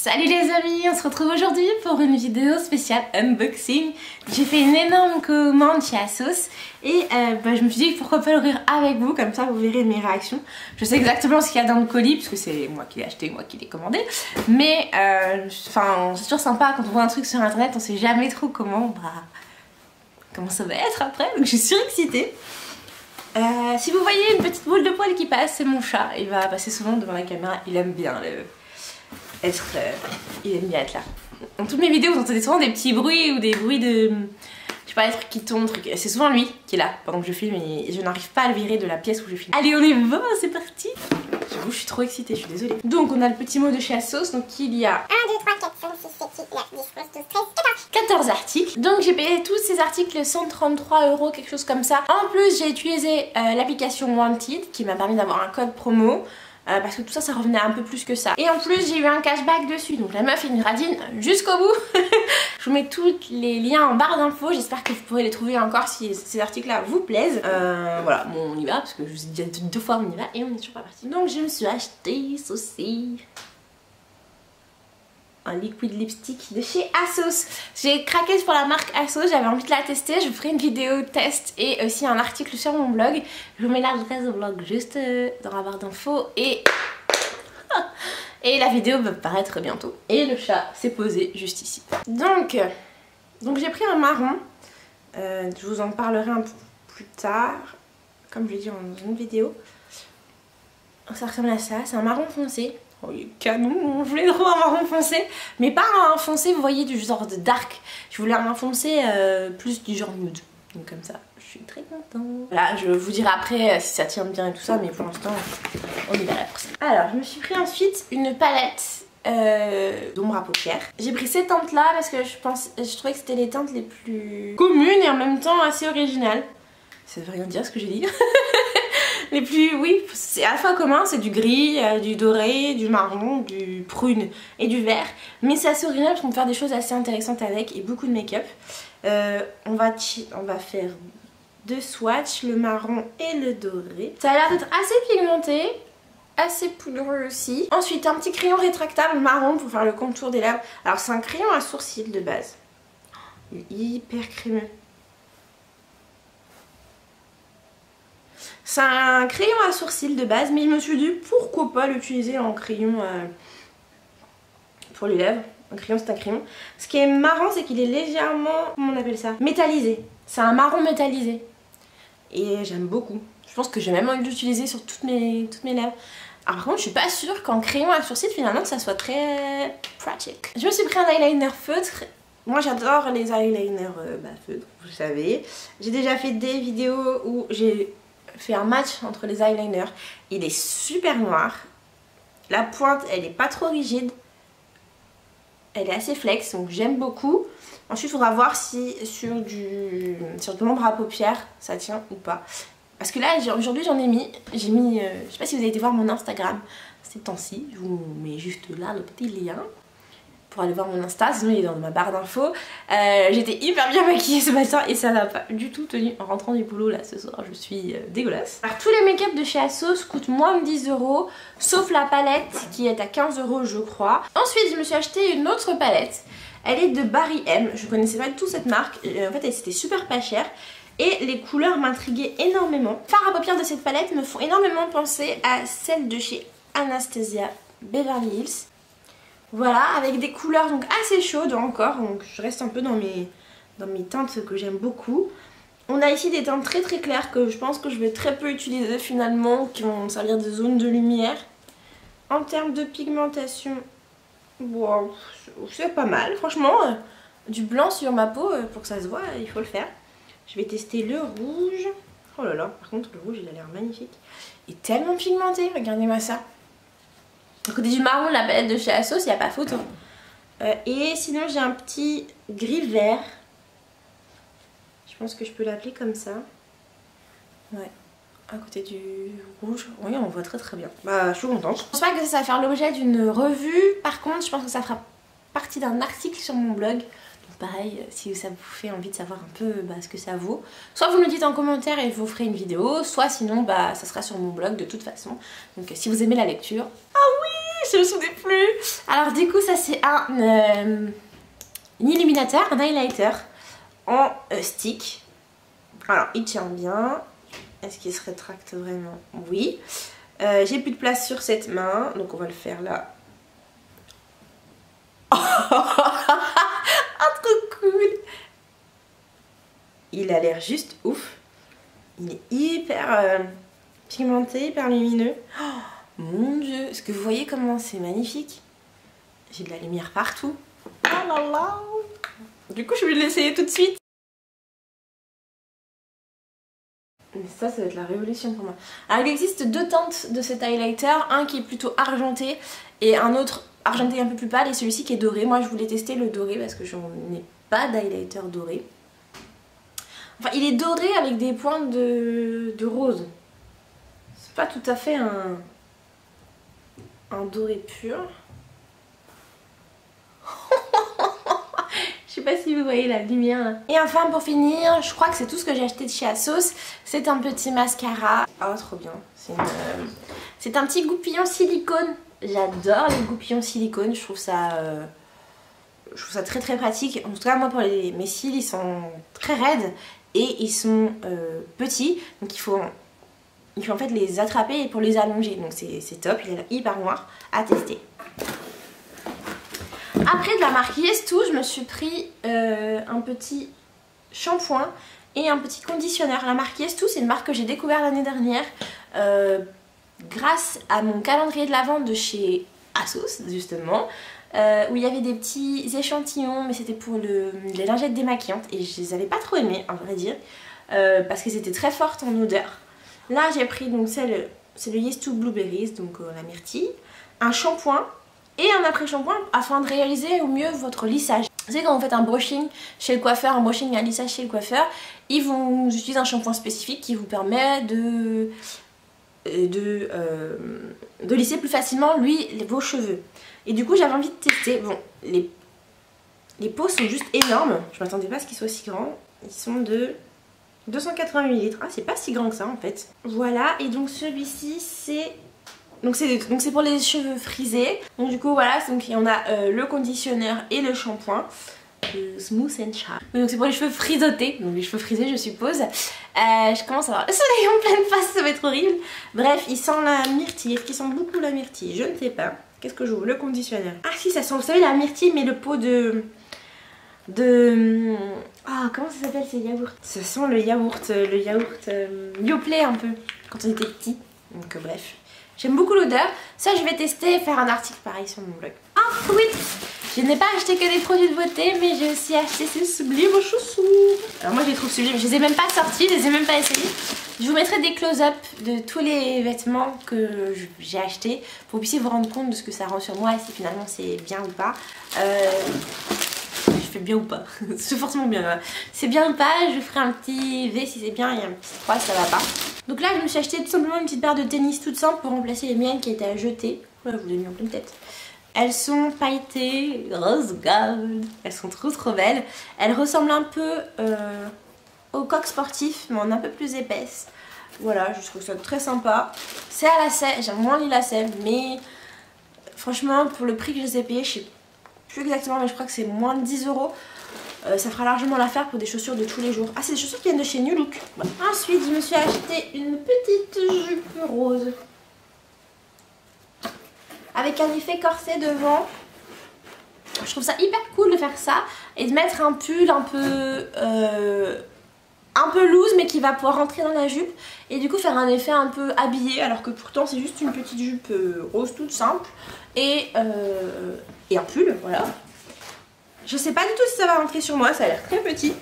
Salut les amis, on se retrouve aujourd'hui pour une vidéo spéciale unboxing. J'ai fait une énorme commande chez ASOS et je me suis dit pourquoi pas l'ouvrir avec vous, comme ça vous verrez mes réactions. Je sais exactement ce qu'il y a dans le colis parce que c'est moi qui l'ai acheté, moi qui l'ai commandé. Mais c'est toujours sympa quand on voit un truc sur internet, on sait jamais trop comment ça va être après, donc je suis surexcitée. Si vous voyez une petite boule de poil qui passe, c'est mon chat. Il va passer souvent devant la caméra, il aime bien il aime bien être là. Dans toutes mes vidéos vous entendez souvent des petits bruits ou des bruits de... je sais pas, des trucs qui tombent, c'est souvent lui qui est là pendant que je filme et je n'arrive pas à le virer de la pièce où je filme. Allez on y va, c'est parti. J'avoue je suis trop excitée, je suis désolée. Donc on a le petit mot de chez ASOS, donc il y a 1, 2, 3, 4, 5, 6, 7, 8, 9, 10, 11, 12, 13, 14 articles. Donc j'ai payé tous ces articles 133 €, quelque chose comme ça. En plus j'ai utilisé l'application Wanted qui m'a permis d'avoir un code promo. Parce que tout ça, ça revenait un peu plus que ça. Et en plus, j'ai eu un cashback dessus. Donc la meuf est une radine jusqu'au bout. Je vous mets tous les liens en barre d'infos. J'espère que vous pourrez les trouver encore si ces articles-là vous plaisent. Voilà, bon, on y va. Parce que je vous ai déjà dit 2 fois, on y va. Et on est toujours pas parti. Donc je me suis acheté ceci. Un liquid lipstick de chez ASOS. J'ai craqué pour la marque ASOS, j'avais envie de la tester. Je vous ferai une vidéo test et aussi un article sur mon blog. Je vous mets l'adresse au blog juste dans la barre d'infos et la vidéo va paraître bientôt. Et le chat s'est posé juste ici. Donc j'ai pris un marron. Je vous en parlerai un peu plus tard, comme je l'ai dit dans une vidéo. Ça ressemble à ça, c'est un marron foncé. Oh, il est canon, je voulais trop un marron foncé, mais pas un foncé, vous voyez, du genre de dark. Je voulais un foncé plus du genre nude. Donc comme ça, je suis très contente. Voilà, je vous dirai après si ça tient bien et tout ça, mais pour l'instant, on y va là pour ça. Alors, je me suis pris ensuite une palette d'ombre à paupières. J'ai pris ces teintes là parce que je trouvais que c'était les teintes les plus communes et en même temps assez originales. Ça veut rien dire ce que j'ai dit. Les plus, oui, c'est à la fois commun, c'est du gris, du doré, du marron, du prune et du vert. Mais c'est assez original parce qu'on peut faire des choses assez intéressantes avec et beaucoup de make-up. On va faire 2 swatchs, le marron et le doré. Ça a l'air d'être assez pigmenté, assez poudreux aussi. Ensuite, un petit crayon rétractable marron pour faire le contour des lèvres. Alors c'est un crayon à sourcils de base. Il est hyper crémeux. C'est un crayon à sourcils de base, mais je me suis dit pourquoi pas l'utiliser en crayon pour les lèvres. Un crayon c'est un crayon. Ce qui est marrant c'est qu'il est légèrement, comment on appelle ça, métallisé. C'est un marron métallisé. Et j'aime beaucoup. Je pense que j'ai même envie de l'utiliser sur toutes mes lèvres. Alors par contre je suis pas sûre qu'en crayon à sourcils finalement que ça soit très pratique. Je me suis pris un eyeliner feutre. Moi j'adore les eyeliners feutres, vous savez. J'ai déjà fait des vidéos où j'ai fait un match entre les eyeliners. Il est super noir. La pointe elle est pas trop rigide. Elle est assez flex donc j'aime beaucoup. Ensuite il faudra voir si sur de l'ombre à paupières ça tient ou pas. Parce que là aujourd'hui j'en ai mis. Je sais pas si vous avez été voir mon Instagram ces temps-ci. Je vous mets juste là le petit lien pour aller voir mon Insta, sinon il est dans ma barre d'infos. J'étais hyper bien maquillée ce matin et ça n'a pas du tout tenu en rentrant du boulot là ce soir, je suis dégueulasse. Alors tous les make-up de chez ASOS coûtent moins de 10 €, sauf la palette qui est à 15 € je crois. Ensuite je me suis acheté une autre palette, elle est de Barry M, je connaissais pas du tout cette marque, en fait elle c'était super pas cher. Et les couleurs m'intriguaient énormément. Les fards à paupières de cette palette me font énormément penser à celle de chez Anastasia Beverly Hills. Voilà, avec des couleurs donc assez chaudes encore, donc je reste un peu dans mes teintes que j'aime beaucoup. On a ici des teintes très très claires que je pense que je vais très peu utiliser finalement, qui vont servir de zone de lumière. En termes de pigmentation, wow, c'est pas mal, franchement, du blanc sur ma peau, pour que ça se voit, il faut le faire. Je vais tester le rouge. Oh là là, par contre le rouge il a l'air magnifique. Il est tellement pigmenté, regardez-moi ça. À côté du marron de la palette de chez ASOS, il n'y a pas photo. Et sinon j'ai un petit gris vert. Je pense que je peux l'appeler comme ça. Ouais, à côté du rouge. Oui, on voit très très bien. Bah, je suis contente. Je pense pas que ça va faire l'objet d'une revue. Par contre, je pense que ça fera partie d'un article sur mon blog. Donc pareil, si ça vous fait envie de savoir un peu ce que ça vaut, soit vous me le dites en commentaire et je vous ferai une vidéo, soit sinon ça sera sur mon blog de toute façon. Donc si vous aimez la lecture... Ah oui, je me souviens plus. Alors du coup ça c'est un illuminateur, un highlighter en stick. Alors il tient bien. Est-ce qu'il se rétracte vraiment? Oui. J'ai plus de place sur cette main, donc on va le faire là. Ah, trop cool. Il a l'air juste ouf. Il est hyper pigmenté, hyper lumineux. Oh, mon dieu, est-ce que vous voyez comment c'est magnifique? J'ai de la lumière partout. Oh là là. Du coup je vais l'essayer tout de suite. Mais ça va être la révolution pour moi. Alors il existe deux teintes de cet highlighter. Un qui est plutôt argenté et un autre argenté un peu plus pâle, et celui-ci qui est doré. Moi je voulais tester le doré parce que je n'ai pas d'highlighter doré. Enfin il est doré avec des pointes de rose. C'est pas tout à fait un doré pur. Je sais pas si vous voyez la lumière là. Et enfin pour finir, je crois que c'est tout ce que j'ai acheté de chez ASOS. C'est un petit mascara. Oh trop bien. C'est un petit goupillon silicone. J'adore les goupillons silicone. Je trouve ça très très pratique. En tout cas moi pour mes cils ils sont très raides et ils sont petits. Donc il faut en fait les attraper pour les allonger. Donc c'est top. Il est hyper noir à tester. Après de la marque Yes To, je me suis pris un petit shampoing et un petit conditionneur. La marque Yes To, c'est une marque que j'ai découvert l'année dernière grâce à mon calendrier de la vente de chez ASOS justement, où il y avait des petits échantillons, mais c'était pour les lingettes démaquillantes et je les avais pas trop aimées en vrai dire, parce qu'elles étaient très fortes en odeur. Là j'ai pris donc c'est le Yes To Blueberries, donc la myrtille, un shampoing et un après-shampoing afin de réaliser au mieux votre lissage. Vous savez quand vous faites un brushing chez le coiffeur, un brushing et un lissage chez le coiffeur, ils vont utiliser un shampoing spécifique qui vous permet de lisser plus facilement vos cheveux. Et du coup j'avais envie de tester. Bon, les pots sont juste énormes. Je m'attendais pas à ce qu'ils soient si grands. Ils sont de 280 ml. Ah c'est pas si grand que ça en fait. Voilà, et donc celui-ci c'est... Donc c'est pour les cheveux frisés. Donc du coup voilà, donc on a le conditionneur et le shampoing. Smooth and Sharp. Donc c'est pour les cheveux frisotés, donc les cheveux frisés je suppose. Je commence à avoir le soleil en pleine face, ça va être horrible. Bref, il sent la myrtille. Est-ce qu'il sent beaucoup la myrtille? Je ne sais pas. Qu'est-ce que j'ouvre? Le conditionneur. Ah si, ça sent, vous savez, la myrtille, mais le pot ah, comment ça s'appelle ces yaourts? Ça sent le yaourt Yoplait un peu, quand on était petit. Donc bref. J'aime beaucoup l'odeur. Ça je vais tester et faire un article pareil sur mon blog. Ensuite, je n'ai pas acheté que des produits de beauté, mais j'ai aussi acheté ces sublimes chaussures. Alors moi je les trouve sublimes, je les ai même pas sortis, je les ai même pas essayés. Je vous mettrai des close-up de tous les vêtements que j'ai achetés pour que vous puissiez vous rendre compte de ce que ça rend sur moi et si finalement c'est bien ou pas. Je fais bien ou pas, c'est forcément bien. C'est bien ou pas, je ferai un petit V si c'est bien et un petit 3 si ça va pas. Donc là je me suis acheté tout simplement une petite paire de tennis toute simple pour remplacer les miennes qui étaient à jeter. Voilà, je vous l'ai mis en pleine tête. Elles sont pailletées, rose gold, elles sont trop belles. Elles ressemblent un peu aux coques sportifs mais en un peu plus épaisse. Voilà, je trouve ça très sympa. C'est à lacets, j'aime moins les lacets mais franchement pour le prix que je les ai payés, je sais plus exactement mais je crois que c'est moins de 10 €. Ça fera largement l'affaire pour des chaussures de tous les jours. Ah c'est des chaussures qui viennent de chez New Look. Voilà. Ensuite je me suis acheté une petite jupe rose avec un effet corset devant. Je trouve ça hyper cool de faire ça et de mettre un pull un peu loose mais qui va pouvoir rentrer dans la jupe et du coup faire un effet un peu habillé alors que pourtant c'est juste une petite jupe rose toute simple et un pull, voilà. Je sais pas du tout si ça va rentrer sur moi, ça a l'air très petit.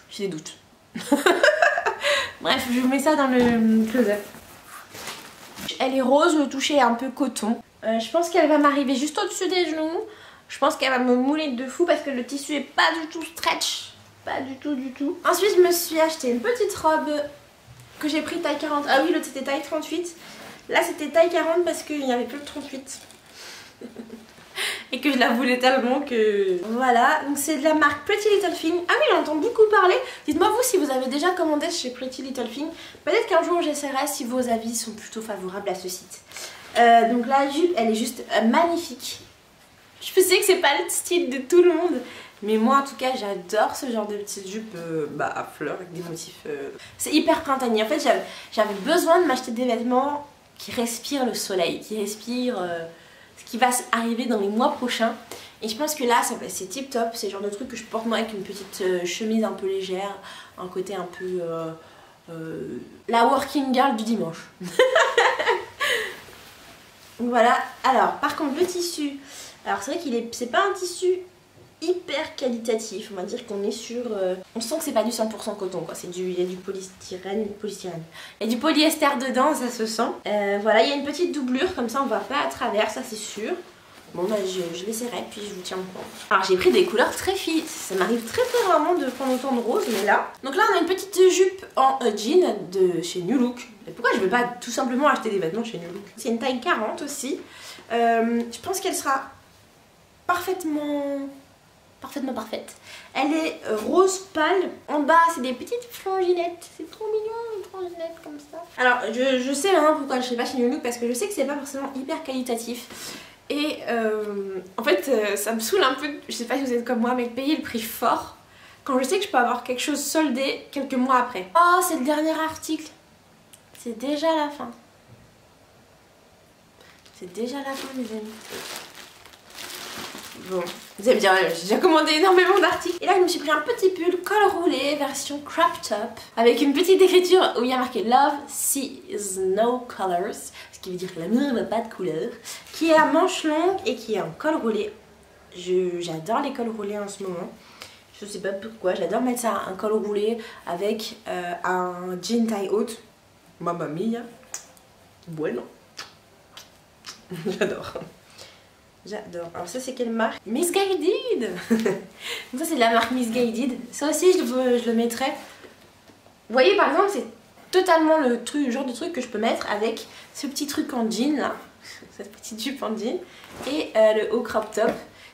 J'ai des doutes. Bref, je vous mets ça dans le close-up. Elle est rose, le toucher est un peu coton. Je pense qu'elle va m'arriver juste au-dessus des genoux. Je pense qu'elle va me mouler de fou parce que le tissu est pas du tout stretch. Pas du tout. Ensuite, je me suis acheté une petite robe que j'ai pris taille 40. Ah oui, l'autre c'était taille 38. Là, c'était taille 40 parce qu'il n'y avait plus de 38. Et que je la voulais tellement que... Voilà, donc c'est de la marque Pretty Little Thing. Ah oui, j'en entends beaucoup parler. Dites-moi vous si vous avez déjà commandé chez Pretty Little Thing. Peut-être qu'un jour j'essaierai si vos avis sont plutôt favorables à ce site. Donc la jupe elle est juste magnifique. Je sais que c'est pas le style de tout le monde, mais moi en tout cas j'adore ce genre de petite jupe à fleurs avec des motifs. C'est hyper printanier. En fait j'avais besoin de m'acheter des vêtements qui respirent le soleil, qui respirent ce qui va arriver dans les mois prochains. Et je pense que là c'est tip top, c'est le genre de truc que je porte moi avec une petite chemise un peu légère, un côté un peu la working girl du dimanche. Voilà, alors par contre le tissu, alors c'est vrai c'est pas un tissu hyper qualitatif, on va dire qu'on est sur... on sent que c'est pas du 100% coton quoi, il y a du polystyrène, il y a du polyester dedans, ça se sent. Voilà, il y a une petite doublure, comme ça on va pas à travers, ça c'est sûr. Bon bah je l'essaierai puis je vous tiens au courant. Alors j'ai pris des couleurs très filles, ça m'arrive très rarement de prendre autant de rose, mais là... Donc là on a une petite jupe en jean de chez New Look. Et pourquoi je vais pas tout simplement acheter des vêtements chez New Look? C'est une taille 40 aussi. Je pense qu'elle sera parfaitement parfaite. Elle est rose pâle. En bas c'est des petites franginettes. C'est trop mignon, une franginette comme ça. Alors je sais maintenant pourquoi je sais pas chez New Look, parce que je sais que c'est pas forcément hyper qualitatif. Et en fait ça me saoule un peu, je sais pas si vous êtes comme moi, mais de payer le prix fort quand je sais que je peux avoir quelque chose soldé quelques mois après. Oh c'est le dernier article. C'est déjà la fin. C'est déjà la fin mes amis. Bon, vous allez me dire, j'ai déjà commandé énormément d'articles. Et là je me suis pris un petit pull col roulé version crop top avec une petite écriture où il y a marqué Love sees no colors, ce qui veut dire que l'amour n'a pas de couleur, qui est à manches longues et qui est en col roulé. J'adore les cols roulés en ce moment. Je sais pas pourquoi, j'adore mettre ça, un col roulé avec un jean taille haute. Mamma mia. Bueno. J'adore. J'adore. Alors ça c'est quelle marque? Missguided. Donc ça c'est de la marque Missguided. Ça aussi je le mettrai. Vous voyez par exemple c'est totalement le genre de truc que je peux mettre avec ce petit truc en jean là. Cette petite jupe en jean. Et le haut crop top.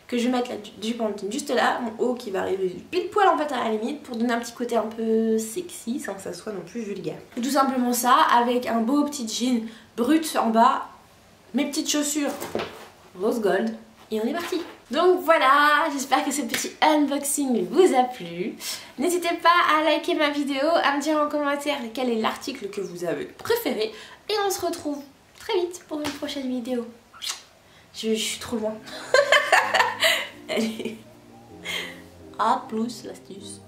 Que je vais mettre la jupe en jean juste là. Mon haut qui va arriver pile poil en fait à la limite. Pour donner un petit côté un peu sexy sans que ça soit non plus vulgaire. Tout simplement ça avec un beau petit jean brut en bas. Mes petites chaussures rose gold et on est parti. Donc voilà, j'espère que ce petit unboxing vous a plu. N'hésitez pas à liker ma vidéo, à me dire en commentaire quel est l'article que vous avez préféré et on se retrouve très vite pour une prochaine vidéo. Je suis trop loin. Allez, à plus l'astuce.